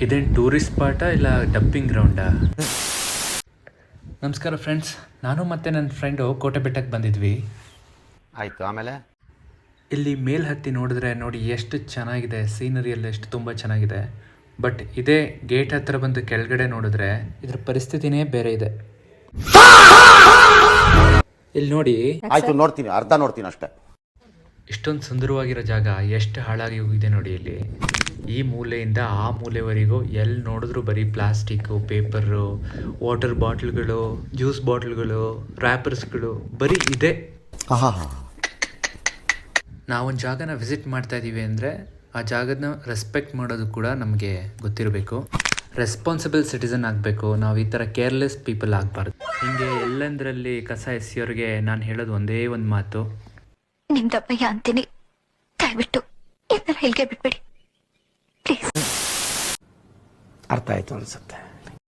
ಇದೇನು ಟೂರಿಸ್ಟ್ ಸ್ಪಾಟಾ ಇಲ್ಲ ಡಂಪಿಂಗ್ ಗ್ರೌಂಡಾ? ನಮಸ್ಕಾರ ಫ್ರೆಂಡ್ಸ್, ನಾನು ಮತ್ತು ನನ್ನ ಫ್ರೆಂಡು ಕೋಟೆ ಬೆಟ್ಟಕ್ಕೆ ಬಂದಿದ್ವಿ. ಆಯಿತು, ಆಮೇಲೆ ಇಲ್ಲಿ ಮೇಲ್ ಹತ್ತಿ ನೋಡಿದ್ರೆ ನೋಡಿ ಎಷ್ಟು ಚೆನ್ನಾಗಿದೆ, ಸೀನರಿ ಎಲ್ಲ ಎಷ್ಟು ತುಂಬ ಚೆನ್ನಾಗಿದೆ. ಬಟ್ ಇದೇ ಗೇಟ್ ಹತ್ರ ಬಂದು ಕೆಳಗಡೆ ನೋಡಿದ್ರೆ ಇದ್ರ ಪರಿಸ್ಥಿತಿನೇ ಬೇರೆ ಇದೆ. ಇಲ್ಲಿ ನೋಡಿ, ಆಯಿತು, ನೋಡ್ತೀನಿ, ಅರ್ಧ ನೋಡ್ತೀನಿ ಅಷ್ಟೇ. ಇಷ್ಟೊಂದು ಸುಂದರವಾಗಿರೋ ಜಾಗ ಎಷ್ಟು ಹಾಳಾಗಿ ಹೋಗಿದೆ ನೋಡಿ. ಇಲ್ಲಿ ಈ ಮೂಲೆಯಿಂದ ಆ ಮೂಲೆವರೆಗೂ ಎಲ್ಲಿ ನೋಡಿದ್ರು ಬರೀ ಪ್ಲಾಸ್ಟಿಕ್ಕು, ಪೇಪರು, ವಾಟರ್ ಬಾಟ್ಲ್ಗಳು, ಜ್ಯೂಸ್ ಬಾಟ್ಲ್ಗಳು, ರ್ಯಾಪರ್ಸ್ಗಳು ಬರೀ ಇದೆ. ನಾವೊಂದು ಜಾಗನ ವಿಸಿಟ್ ಮಾಡ್ತಾ ಇದ್ದೀವಿ ಅಂದರೆ ಆ ಜಾಗನ ರೆಸ್ಪೆಕ್ಟ್ ಮಾಡೋದು ಕೂಡ ನಮಗೆ ಗೊತ್ತಿರಬೇಕು. ರೆಸ್ಪಾನ್ಸಿಬಲ್ ಸಿಟಿಸನ್ ಆಗಬೇಕು. ನಾವು ಈ ಥರ ಕೇರ್ಲೆಸ್ ಪೀಪಲ್ ಆಗಬಾರ್ದು. ಹೀಗೆ ಎಲ್ಲಂದರಲ್ಲಿ ಕಸ ಎಸೆಯೋರಿಗೆ ನಾನು ಹೇಳೋದು ಒಂದೇ ಒಂದು ಮಾತು, ನಿಮ್ದಪ್ಪಯ್ಯ ಅಂತೀನಿ, ದಯವಿಟ್ಟು ಈ ಥರ ಹೇಳಿಕೆ ಬಿಟ್ಬಿಡಿ ಪ್ಲೀಸ್. ಅರ್ಥ ಆಯ್ತು ಅನ್ಸುತ್ತೆ.